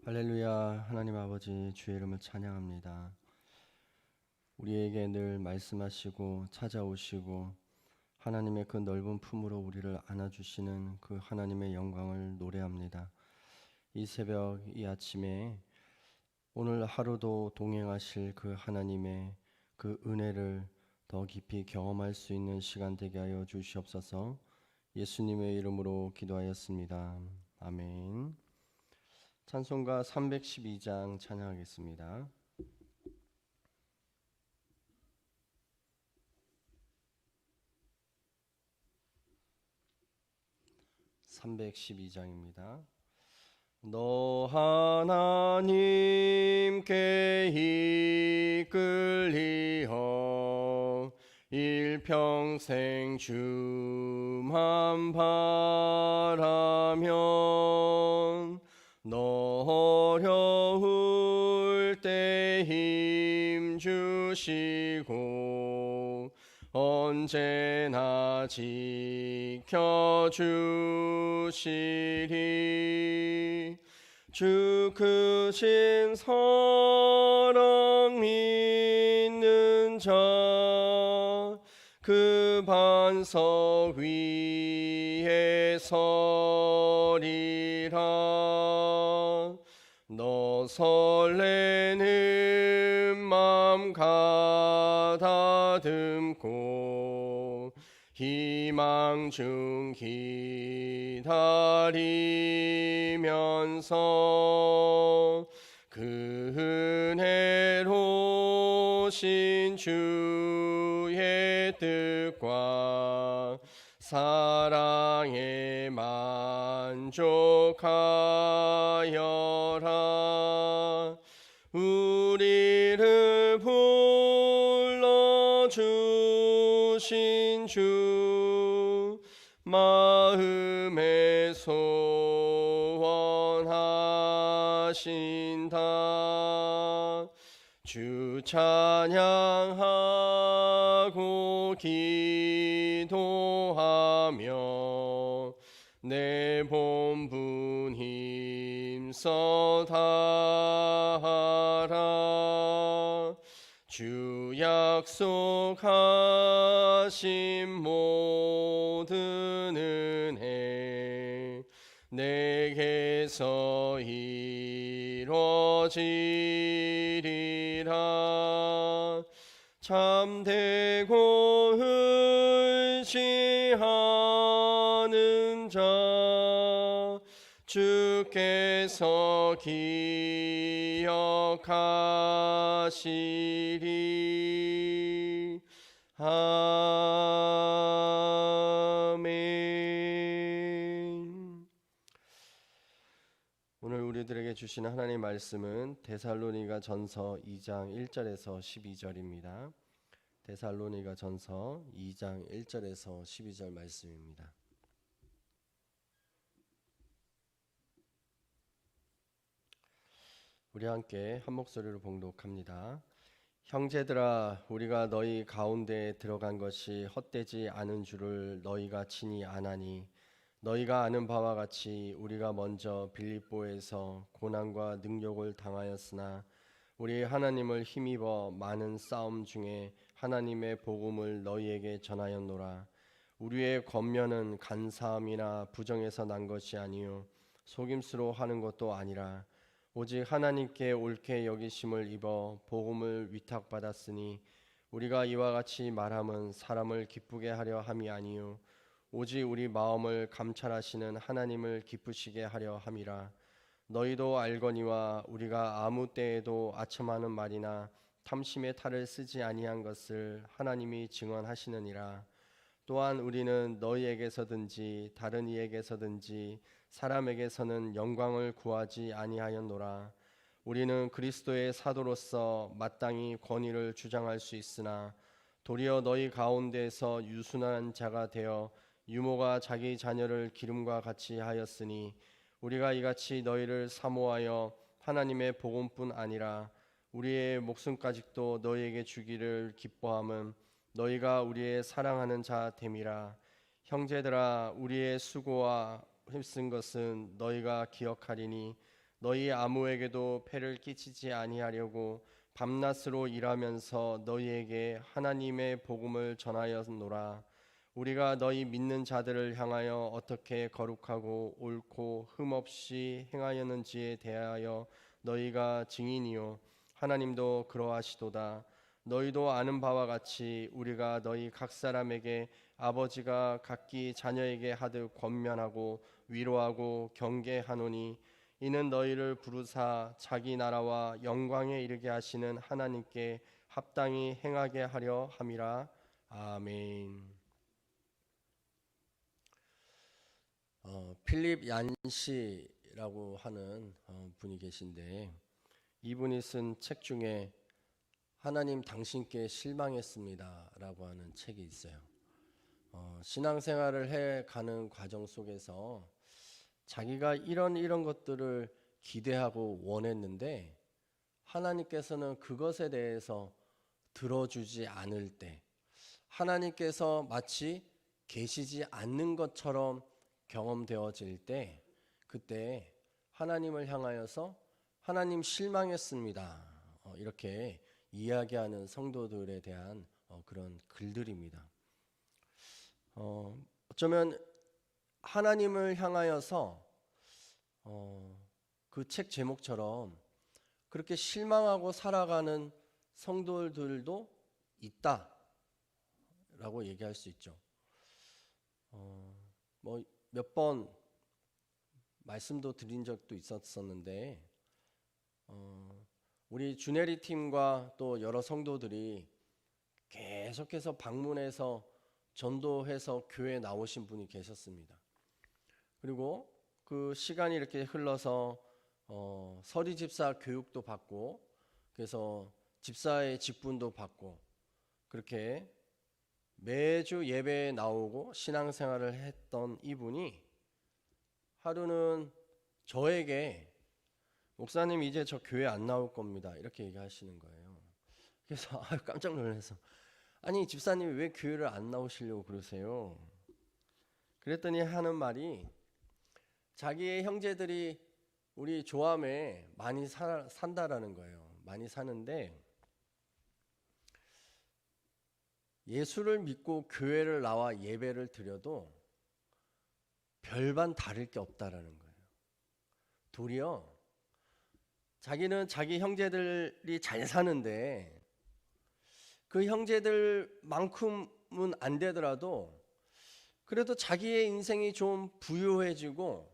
할렐루야. 하나님 아버지 주의 이름을 찬양합니다. 우리에게 늘 말씀하시고 찾아오시고 하나님의 그 넓은 품으로 우리를 안아주시는 그 하나님의 영광을 노래합니다. 이 새벽 이 아침에 오늘 하루도 동행하실 그 하나님의 그 은혜를 더 깊이 경험할 수 있는 시간 되게 하여 주시옵소서. 예수님의 이름으로 기도하였습니다. 아멘. 찬송가 312장 찬양하겠습니다. 312장입니다. 너 하나님께 이끌리어 일평생 주만 바라면 너 어려울 때 힘 주시고 언제나 지켜주시리. 주 크신 사랑 믿는 자 그 반석 위에 서리라. 너 설레는 맘 가다듬고 희망 중 기다리면서 그 은혜로우신 주의 뜻과 사랑에 만족하여라. 우리를 불러주신 주 마음에 소원하신다. 주 찬양하고 기도하며 내 본분 힘써 다하라. 주 약속하신 모든 은혜 내게서 이루어지리라. 참되고 의지하는 자 주께서 기억하시리. 아멘. 오늘 우리들에게 주시는 하나님의 말씀은 데살로니가 전서 2장 1절에서 12절입니다. 데살로니가 전서 2장 1절에서 12절 말씀입니다. 우리 함께 한 목소리로 봉독합니다. 형제들아, 우리가 너희 가운데에 들어간 것이 헛되지 않은 줄을 너희가 친히 아나니, 너희가 아는 바와 같이 우리가 먼저 빌립보에서 고난과 능욕을 당하였으나 우리 하나님을 힘입어 많은 싸움 중에 하나님의 복음을 너희에게 전하였노라. 우리의 권면은 간사함이나 부정에서 난 것이 아니요 속임수로 하는 것도 아니라 오직 하나님께 옳게 여기심을 입어 복음을 위탁받았으니 우리가 이와 같이 말함은 사람을 기쁘게 하려 함이 아니요 오직 우리 마음을 감찰하시는 하나님을 기쁘시게 하려 함이라. 너희도 알거니와 우리가 아무 때에도 아첨하는 말이나 탐심의 탈을 쓰지 아니한 것을 하나님이 증언하시느니라. 또한 우리는 너희에게서든지 다른 이에게서든지 사람에게서는 영광을 구하지 아니하였노라. 우리는 그리스도의 사도로서 마땅히 권위를 주장할 수 있으나 도리어 너희 가운데서 유순한 자가 되어 유모가 자기 자녀를 기름과 같이 하였으니 우리가 이같이 너희를 사모하여 하나님의 복음뿐 아니라 우리의 목숨까지도 너희에게 주기를 기뻐함은 너희가 우리의 사랑하는 자 됨이라. 형제들아, 우리의 수고와 힘쓴 것은 너희가 기억하리니 너희 아무에게도 폐를 끼치지 아니하려고 밤낮으로 일하면서 너희에게 하나님의 복음을 전하였노라. 우리가 너희 믿는 자들을 향하여 어떻게 거룩하고 옳고 흠없이 행하였는지에 대하여 너희가 증인이요 하나님도 그러하시도다. 너희도 아는 바와 같이 우리가 너희 각 사람에게 아버지가 각기 자녀에게 하듯 권면하고 위로하고 경계하노니 이는 너희를 부르사 자기 나라와 영광에 이르게 하시는 하나님께 합당히 행하게 하려 함이라. 아멘. 필립 얀시라고 하는 분이 계신데, 이분이 쓴 책 중에 하나님 당신께 실망했습니다 라고 하는 책이 있어요. 신앙생활을 해가는 과정 속에서 자기가 이런 것들을 기대하고 원했는데 하나님께서는 그것에 대해서 들어주지 않을 때, 하나님께서 마치 계시지 않는 것처럼 경험되어질 때, 그때 하나님을 향하여서 하나님 실망했습니다 이렇게 이야기하는 성도들에 대한 그런 글들입니다. 어쩌면 하나님을 향하여서 그 책 제목처럼 그렇게 실망하고 살아가는 성도들도 있다라고 얘기할 수 있죠. 뭐 몇 번 말씀도 드린 적도 있었는데, 우리 주내리 팀과 또 여러 성도들이 계속해서 방문해서 전도해서 교회에 나오신 분이 계셨습니다. 그리고 그 시간이 이렇게 흘러서 서리 집사 교육도 받고, 그래서 집사의 직분도 받고, 그렇게 매주 예배에 나오고 신앙생활을 했던 이분이 하루는 저에게 목사님 이제 저 교회 안 나올 겁니다 이렇게 얘기하시는 거예요. 그래서 깜짝 놀라서 아니 집사님이 왜 교회를 안 나오시려고 그러세요? 그랬더니 하는 말이 자기의 형제들이 우리 조암에 많이 산다라는 거예요. 많이 사는데 예수를 믿고 교회를 나와 예배를 드려도 별반 다를 게 없다라는 거예요. 도리어 자기는 자기 형제들이 잘 사는데 그 형제들만큼은 안 되더라도 그래도 자기의 인생이 좀 부유해지고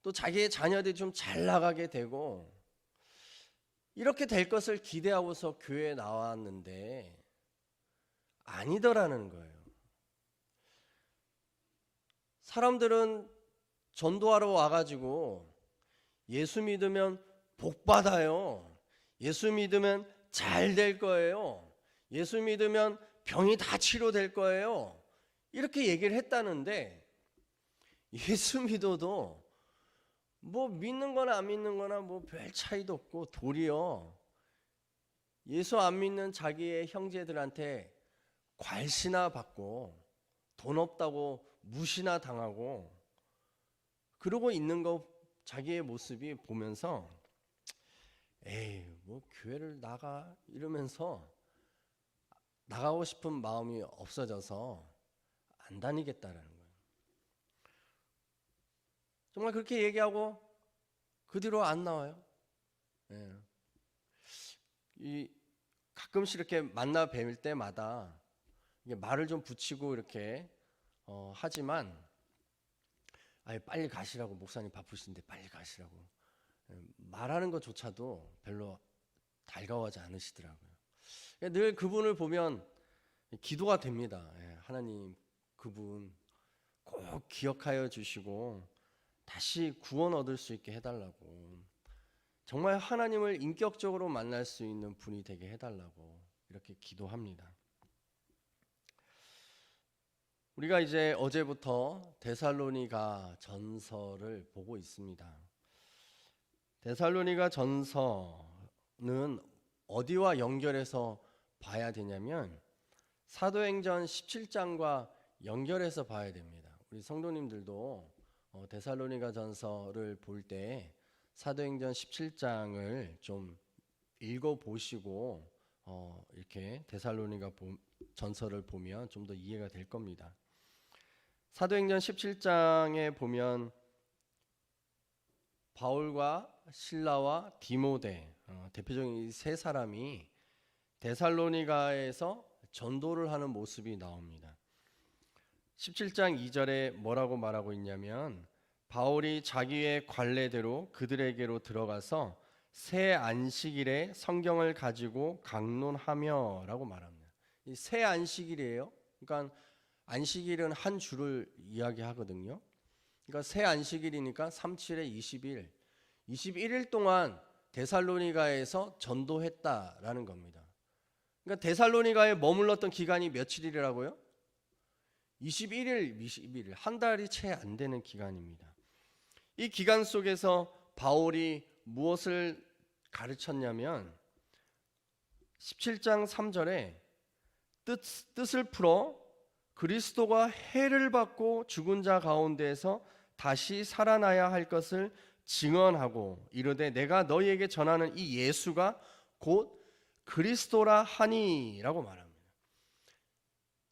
또 자기의 자녀들이 좀 잘 나가게 되고 이렇게 될 것을 기대하고서 교회에 나왔는데 아니더라는 거예요. 사람들은 전도하러 와가지고 예수 믿으면 복 받아요. 예수 믿으면 잘 될 거예요. 예수 믿으면 병이 다 치료될 거예요. 이렇게 얘기를 했다는데 예수 믿어도 뭐 믿는 거나 안 믿는 거나 뭐 별 차이도 없고 도리어 예수 안 믿는 자기의 형제들한테 괄시나 받고 돈 없다고 무시나 당하고 그러고 있는 거 자기의 모습이 보면서 에이 뭐 교회를 나가 이러면서 나가고 싶은 마음이 없어져서 안 다니겠다라는 거예요. 정말 그렇게 얘기하고 그 뒤로 안 나와요. 가끔씩 이렇게 만나 뵐 때마다 이게 말을 좀 붙이고 이렇게 하지만 빨리 가시라고, 목사님 바쁘신데 빨리 가시라고 말하는 것조차도 별로 달가워하지 않으시더라고요. 늘 그분을 보면 기도가 됩니다. 하나님 그분 꼭 기억하여 주시고 다시 구원 얻을 수 있게 해달라고, 정말 하나님을 인격적으로 만날 수 있는 분이 되게 해달라고 이렇게 기도합니다. 우리가 이제 어제부터 데살로니가 전서를 보고 있습니다. 데살로니가 전서는 어디와 연결해서 봐야 되냐면 사도행전 17장과 연결해서 봐야 됩니다. 우리 성도님들도 데살로니가 전서를 볼 때 사도행전 17장을 좀 읽어보시고 이렇게 데살로니가 전서를 보면 좀 더 이해가 될 겁니다. 사도행전 17장에 보면 바울과 실라와 디모데 대표적인 이 세 사람이 데살로니가에서 전도를 하는 모습이 나옵니다. 17장 2절에 뭐라고 말하고 있냐면 바울이 자기의 관례대로 그들에게로 들어가서 새 안식일에 성경을 가지고 강론하며 라고 말합니다. 이 새 안식일이에요. 그러니까 안식일은 한 주를 이야기하거든요. 그러니까 새 안식일이니까 37에 20일 21일 동안 데살로니가에서 전도했다라는 겁니다. 그러니까 데살로니가에 머물렀던 기간이 며칠이라고요? 21일, 한 달이 채 안 되는 기간입니다. 이 기간 속에서 바울이 무엇을 가르쳤냐면 17장 3절에 뜻을 풀어 그리스도가 해를 받고 죽은 자 가운데에서 다시 살아나야 할 것을 증언하고 이르되 내가 너희에게 전하는 이 예수가 곧 그리스도라 하니라고 말합니다.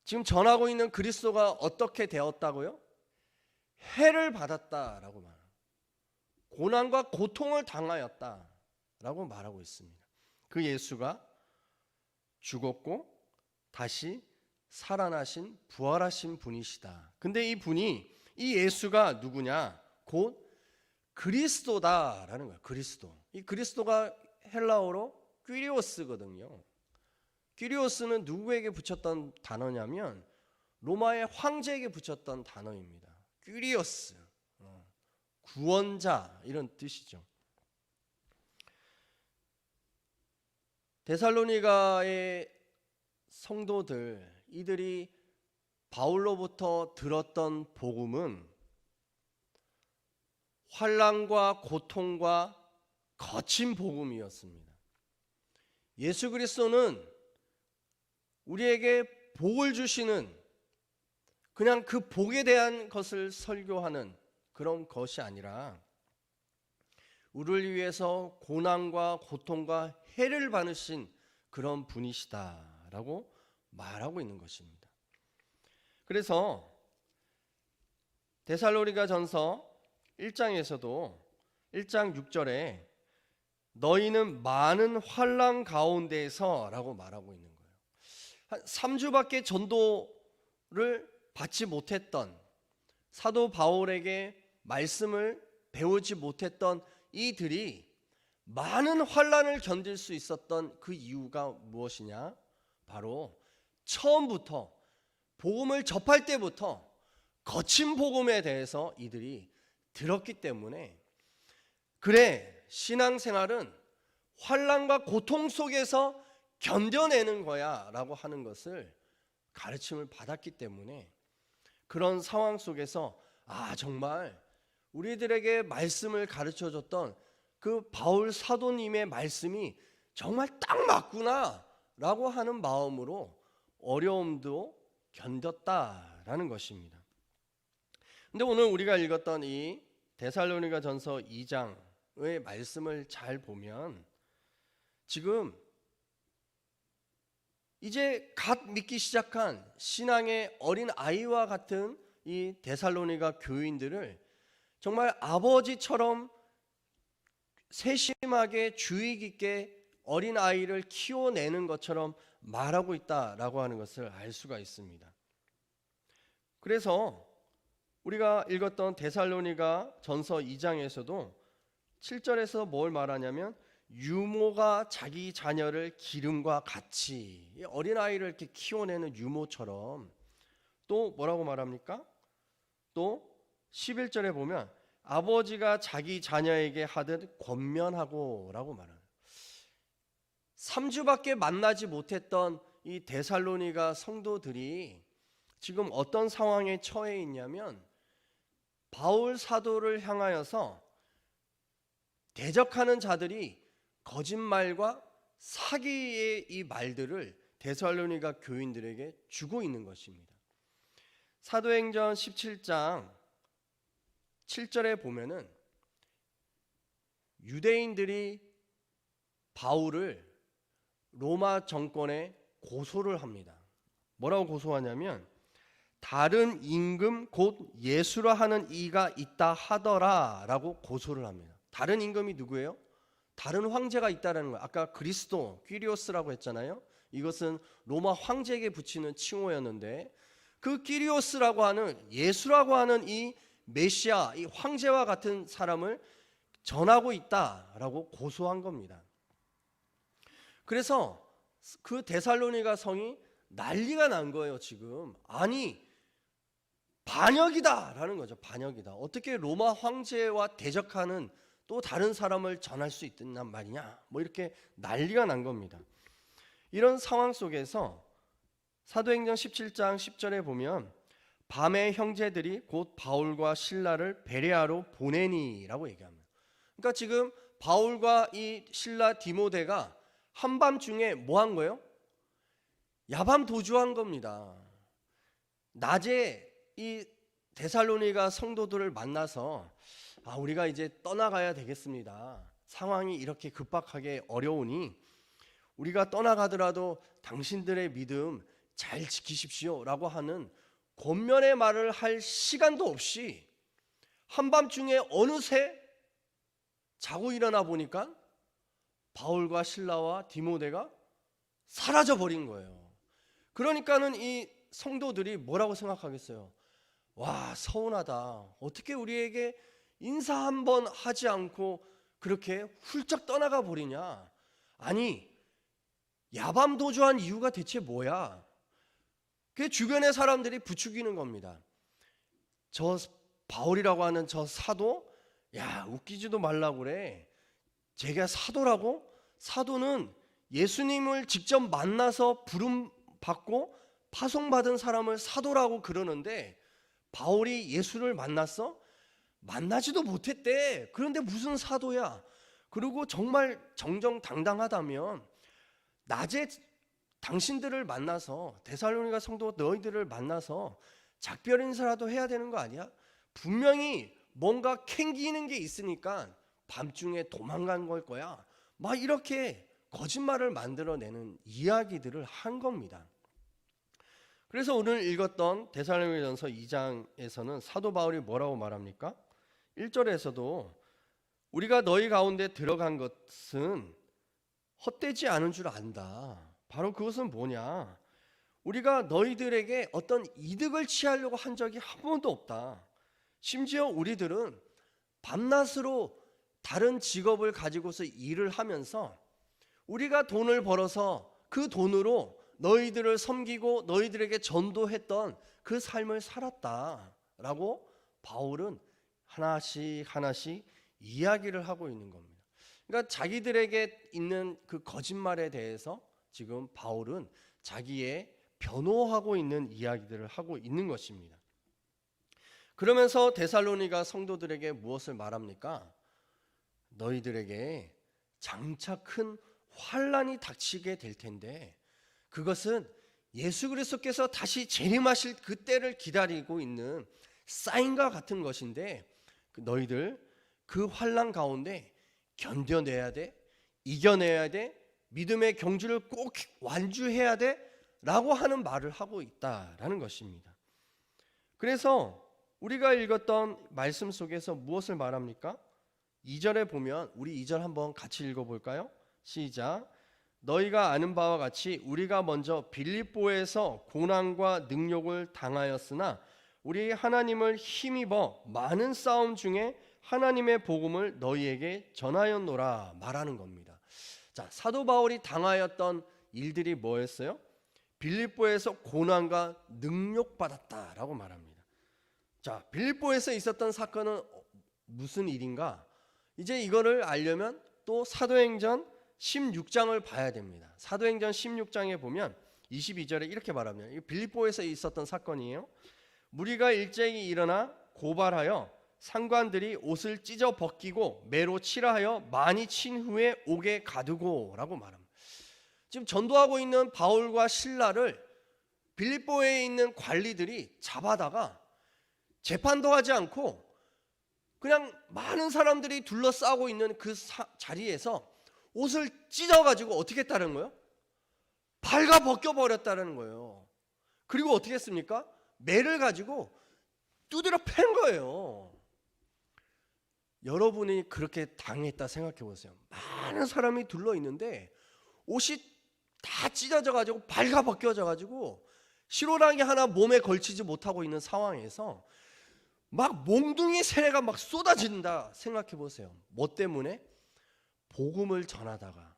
지금 전하고 있는 그리스도가 어떻게 되었다고요? 해를 받았다라고 말합니다. 고난과 고통을 당하였다라고 말하고 있습니다. 그 예수가 죽었고 다시 살아나신 부활하신 분이시다. 근데 이 분이 이 예수가 누구냐? 곧 그리스도다라는 거예요. 그리스도. 이 그리스도가 헬라어로 퀴리오스거든요. 퀴리오스는 누구에게 붙였던 단어냐면 로마의 황제에게 붙였던 단어입니다. 퀴리오스, 구원자 이런 뜻이죠. 데살로니가의 성도들 이들이 바울로부터 들었던 복음은 환난과 고통과 거친 복음이었습니다. 예수 그리스도는 우리에게 복을 주시는 그냥 그 복에 대한 것을 설교하는 그런 것이 아니라 우리를 위해서 고난과 고통과 해를 받으신 그런 분이시다라고 말하고 있는 것입니다. 그래서 데살로니가 전서 1장에서도 1장 6절에 너희는 많은 환난 가운데서 라고 말하고 있는 거예요. 한 3주밖에 전도를 받지 못했던 사도 바울에게 말씀을 배우지 못했던 이들이 많은 환난을 견딜 수 있었던 그 이유가 무엇이냐? 바로 처음부터 복음을 접할 때부터 거친 복음에 대해서 이들이 들었기 때문에 그래 신앙생활은 환난과 고통 속에서 견뎌내는 거야 라고 하는 것을 가르침을 받았기 때문에 그런 상황 속에서 정말 우리들에게 말씀을 가르쳐줬던 그 바울 사도님의 말씀이 정말 딱 맞구나 라고 하는 마음으로 어려움도 견뎠다라는 것입니다. 근데 오늘 우리가 읽었던 이 데살로니가 전서 2장의 말씀을 잘 보면 지금 이제 갓 믿기 시작한 신앙의 어린 아이와 같은 이 데살로니가 교인들을 정말 아버지처럼 세심하게 주의 깊게 어린 아이를 키워내는 것처럼 말하고 있다라고 하는 것을 알 수가 있습니다. 그래서 우리가 읽었던 데살로니가 전서 2장에서도 7절에서 뭘 말하냐면 유모가 자기 자녀를 기름과 같이 어린아이를 이렇게 키워내는 유모처럼 또 뭐라고 말합니까? 또 11절에 보면 아버지가 자기 자녀에게 하듯 권면하고 라고 말합니다. 3주밖에 만나지 못했던 이 데살로니가 성도들이 지금 어떤 상황에 처해 있냐면 바울 사도를 향하여서 대적하는 자들이 거짓말과 사기의 이 말들을 데살로니가 교인들에게 주고 있는 것입니다. 사도행전 17장 7절에 보면은 유대인들이 바울을 로마 정권에 고소를 합니다. 뭐라고 고소하냐면 다른 임금 곧 예수라 하는 이가 있다 하더라 라고 고소를 합니다. 다른 임금이 누구예요? 다른 황제가 있다는 거예요. 아까 그리스도, 퀴리오스라고 했잖아요. 이것은 로마 황제에게 붙이는 칭호였는데 그 퀴리오스라고 하는 예수라고 하는 이 메시아, 이 황제와 같은 사람을 전하고 있다라고 고소한 겁니다. 그래서 그 데살로니가 성이 난리가 난 거예요. 지금 아니 반역이다라는 거죠. 반역이다. 어떻게 로마 황제와 대적하는 또 다른 사람을 전할 수 있단 말이냐, 뭐 이렇게 난리가 난 겁니다. 이런 상황 속에서 사도행전 17장 10절에 보면 밤에 형제들이 곧 바울과 실라를 베레아로 보내니라고 얘기합니다. 그러니까 지금 바울과 이 실라 디모데가 한밤중에 뭐 한 거예요? 야밤 도주한 겁니다. 낮에 이 데살로니가 성도들을 만나서 우리가 이제 떠나가야 되겠습니다. 상황이 이렇게 급박하게 어려우니 우리가 떠나가더라도 당신들의 믿음 잘 지키십시오 라고 하는 권면의 말을 할 시간도 없이 한밤중에 어느새 자고 일어나 보니까 바울과 실라와 디모데가 사라져 버린 거예요. 그러니까는 이 성도들이 뭐라고 생각하겠어요? 와, 서운하다. 어떻게 우리에게 인사 한번 하지 않고 그렇게 훌쩍 떠나가 버리냐? 아니, 야밤 도주한 이유가 대체 뭐야? 그 주변의 사람들이 부추기는 겁니다. 저 바울이라고 하는 저 사도, 야, 웃기지도 말라고 그래. 제가 사도라고? 사도는 예수님을 직접 만나서 부름 받고 파송받은 사람을 사도라고 그러는데 바울이 예수를 만났어? 만나지도 못했대. 그런데 무슨 사도야? 그리고 정말 정정당당하다면 낮에 당신들을 만나서 데살로니가 성도 너희들을 만나서 작별 인사라도 해야 되는 거 아니야? 분명히 뭔가 캥기는 게 있으니까 밤중에 도망간 걸 거야. 막 이렇게 거짓말을 만들어내는 이야기들을 한 겁니다. 그래서 오늘 읽었던 데살로니가전서 2장에서는 사도 바울이 뭐라고 말합니까? 1절에서도 우리가 너희 가운데 들어간 것은 헛되지 않은 줄 안다. 바로 그것은 뭐냐? 우리가 너희들에게 어떤 이득을 취하려고 한 적이 한 번도 없다. 심지어 우리들은 밤낮으로 다른 직업을 가지고서 일을 하면서 우리가 돈을 벌어서 그 돈으로 너희들을 섬기고 너희들에게 전도했던 그 삶을 살았다라고 바울은 하나씩 하나씩 이야기를 하고 있는 겁니다. 그러니까 자기들에게 있는 그 거짓말에 대해서 지금 바울은 자기의 변호하고 있는 이야기들을 하고 있는 것입니다. 그러면서 데살로니가 성도들에게 무엇을 말합니까? 너희들에게 장차 큰 환난이 닥치게 될 텐데 그것은 예수 그리스도께서 다시 재림하실 그때를 기다리고 있는 사인과 같은 것인데 너희들 그 환난 가운데 견뎌내야 돼, 이겨내야 돼, 믿음의 경주를 꼭 완주해야 돼 라고 하는 말을 하고 있다라는 것입니다. 그래서 우리가 읽었던 말씀 속에서 무엇을 말합니까? 2절에 보면 우리 2절 한번 같이 읽어볼까요? 시작. 너희가 아는 바와 같이 우리가 먼저 빌립보에서 고난과 능욕을 당하였으나 우리 하나님을 힘입어 많은 싸움 중에 하나님의 복음을 너희에게 전하였노라 말하는 겁니다. 자, 사도 바울이 당하였던 일들이 뭐였어요? 빌립보에서 고난과 능욕받았다라고 말합니다. 자, 빌립보에서 있었던 사건은 무슨 일인가? 이제 이거를 알려면 또 사도행전 16장을 봐야 됩니다. 사도행전 16장에 보면 22절에 이렇게 말합니다. 빌립보에서 있었던 사건이에요. 무리가 일제히 일어나 고발하여 상관들이 옷을 찢어 벗기고 매로 칠하여 많이 친 후에 옥에 가두고 라고 말합니다. 지금 전도하고 있는 바울과 실라를 빌립보에 있는 관리들이 잡아다가 재판도 하지 않고 그냥 많은 사람들이 둘러싸고 있는 그 자리에서 옷을 찢어가지고 어떻게 했다는 거예요? 발가 벗겨버렸다는 거예요. 그리고 어떻게 했습니까? 매를 가지고 두드려 팬 거예요. 여러분이 그렇게 당했다 생각해 보세요. 많은 사람이 둘러 있는데 옷이 다 찢어져 가지고 발가 벗겨져 가지고 실오라기 하나 몸에 걸치지 못하고 있는 상황에서 막 몽둥이 세례가 막 쏟아진다 생각해 보세요. 뭐 때문에? 복음을 전하다가,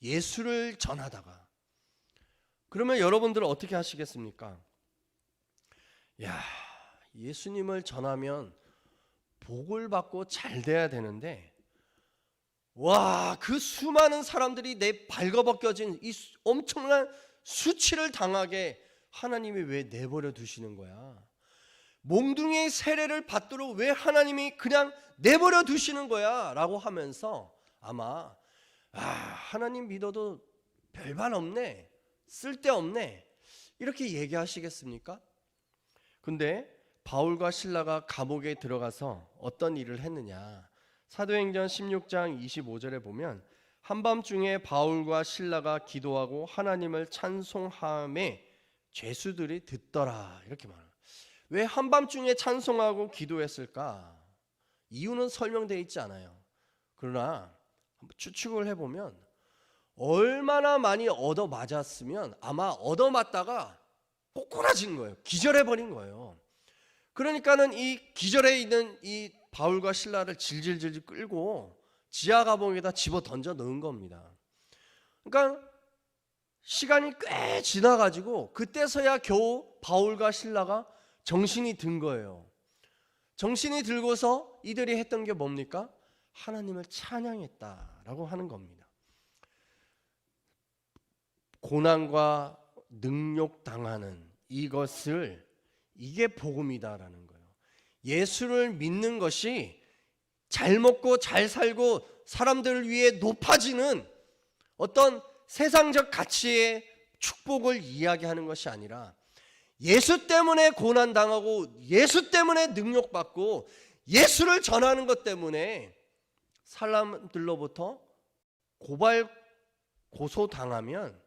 예수를 전하다가. 그러면 여러분들은 어떻게 하시겠습니까? 야, 예수님을 전하면 복을 받고 잘 돼야 되는데, 와, 그 수많은 사람들이 내 발가벗겨진 이 엄청난 수치를 당하게 하나님이 왜 내버려 두시는 거야? 몽둥이의 세례를 받도록 왜 하나님이 그냥 내버려 두시는 거야? 라고 하면서 아마 하나님 믿어도 별반 없네, 쓸데없네, 이렇게 얘기하시겠습니까? 근데 바울과 실라가 감옥에 들어가서 어떤 일을 했느냐? 사도행전 16장 25절에 보면 한밤중에 바울과 실라가 기도하고 하나님을 찬송함에 죄수들이 듣더라, 이렇게 말합니다. 왜 한밤중에 찬송하고 기도했을까? 이유는 설명되어 있지 않아요. 그러나 추측을 해보면 얼마나 많이 얻어맞았으면 아마 얻어맞다가 꼬꾸라진 거예요. 기절해버린 거예요. 그러니까는 이 기절해 있는 이 바울과 실라를 질질질 끌고 지하 감옥에다 집어 던져 넣은 겁니다. 그러니까 시간이 꽤 지나가지고 그때서야 겨우 바울과 실라가 정신이 든 거예요. 정신이 들고서 이들이 했던 게 뭡니까? 하나님을 찬양했다라고 하는 겁니다. 고난과 능욕 당하는 이것을, 이게 복음이다라는 거예요. 예수를 믿는 것이 잘 먹고 잘 살고 사람들을 위해 높아지는 어떤 세상적 가치의 축복을 이야기하는 것이 아니라 예수 때문에 고난당하고 예수 때문에 능욕받고 예수를 전하는 것 때문에 사람들로부터 고발 고소당하면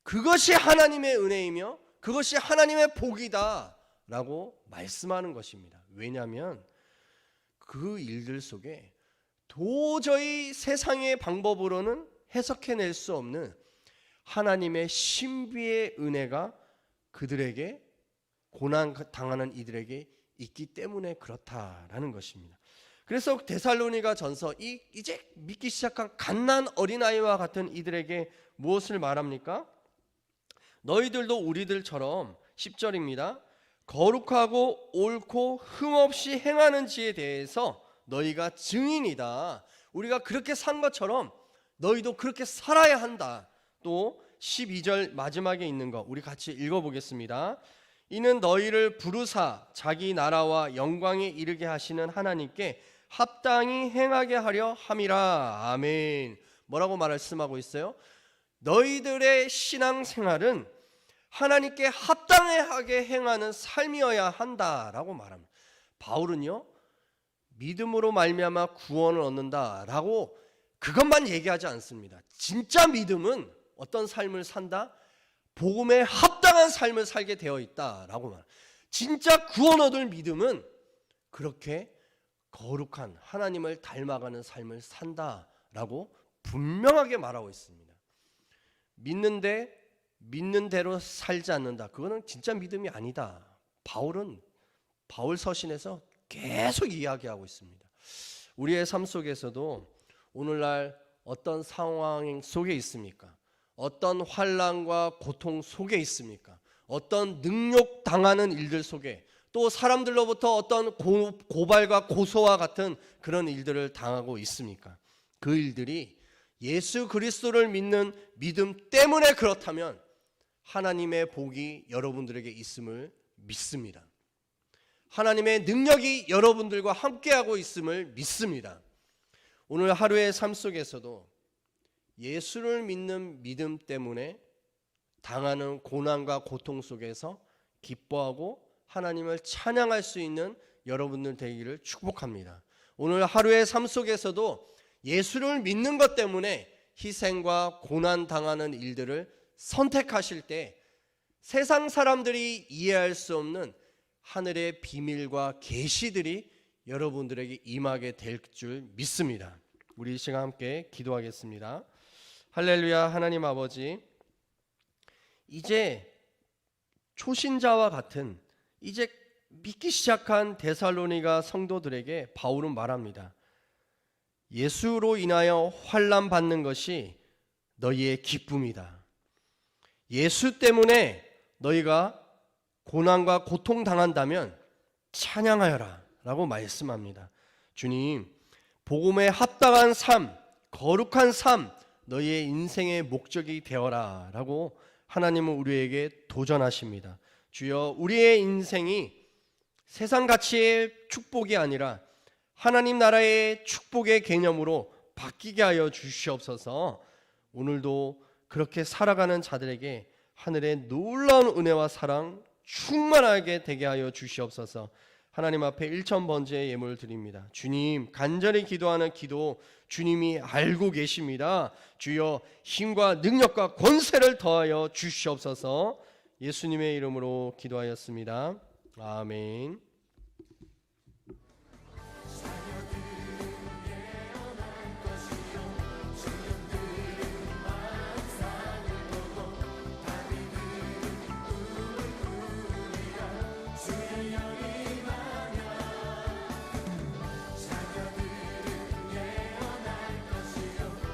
그것이 하나님의 은혜이며 그것이 하나님의 복이다라고 말씀하는 것입니다. 왜냐하면 그 일들 속에 도저히 세상의 방법으로는 해석해낼 수 없는 하나님의 신비의 은혜가 그들에게, 고난 당하는 이들에게 있기 때문에 그렇다라는 것입니다. 그래서 데살로니가 전서 이제 믿기 시작한 갓난 어린아이와 같은 이들에게 무엇을 말합니까? 너희들도 우리들처럼 10절입니다. 거룩하고 옳고 흠없이 행하는지에 대해서 너희가 증인이다. 우리가 그렇게 산 것처럼 너희도 그렇게 살아야 한다. 또 12절 마지막에 있는 거 우리 같이 읽어보겠습니다. 이는 너희를 부르사 자기 나라와 영광에 이르게 하시는 하나님께 합당히 행하게 하려 함이라. 아멘. 뭐라고 말씀하고 있어요? 너희들의 신앙생활은 하나님께 합당하게 행하는 삶이어야 한다라고 말합니다. 바울은요, 믿음으로 말미암아 구원을 얻는다라고 그것만 얘기하지 않습니다. 진짜 믿음은 어떤 삶을 산다? 복음에 합당한 삶을 살게 되어 있다라고 말합니다. 진짜 구원 얻을 믿음은 그렇게 거룩한 하나님을 닮아가는 삶을 산다라고 분명하게 말하고 있습니다. 믿는데 믿는 대로 살지 않는다, 그거는 진짜 믿음이 아니다. 바울은 바울 서신에서 계속 이야기하고 있습니다. 우리의 삶 속에서도 오늘날 어떤 상황 속에 있습니까? 어떤 환난과 고통 속에 있습니까? 어떤 능욕 당하는 일들 속에, 또 사람들로부터 어떤 고발과 고소와 같은 그런 일들을 당하고 있습니까? 그 일들이 예수 그리스도를 믿는 믿음 때문에 그렇다면 하나님의 복이 여러분들에게 있음을 믿습니다. 하나님의 능력이 여러분들과 함께하고 있음을 믿습니다. 오늘 하루의 삶 속에서도 예수를 믿는 믿음 때문에 당하는 고난과 고통 속에서 기뻐하고 하나님을 찬양할 수 있는 여러분들 되기를 축복합니다. 오늘 하루의 삶 속에서도 예수를 믿는 것 때문에 희생과 고난 당하는 일들을 선택하실 때 세상 사람들이 이해할 수 없는 하늘의 비밀과 계시들이 여러분들에게 임하게 될 줄 믿습니다. 우리 이 시간 함께 기도하겠습니다. 할렐루야. 하나님 아버지, 이제 초신자와 같은 이제 믿기 시작한 데살로니가 성도들에게 바울은 말합니다. 예수로 인하여 환난 받는 것이 너희의 기쁨이다. 예수 때문에 너희가 고난과 고통 당한다면 찬양하여라 라고 말씀합니다. 주님, 복음에 합당한 삶, 거룩한 삶, 너희의 인생의 목적이 되어라 라고 하나님은 우리에게 도전하십니다. 주여, 우리의 인생이 세상 가치의 축복이 아니라 하나님 나라의 축복의 개념으로 바뀌게 하여 주시옵소서. 오늘도 그렇게 살아가는 자들에게 하늘의 놀라운 은혜와 사랑 충만하게 되게 하여 주시옵소서. 하나님 앞에 1,000번째의 예물을 드립니다. 주님, 간절히 기도하는 기도 주님이 알고 계십니다. 주여, 힘과 능력과 권세를 더하여 주시옵소서. 예수님의 이름으로 기도하였습니다. 아멘.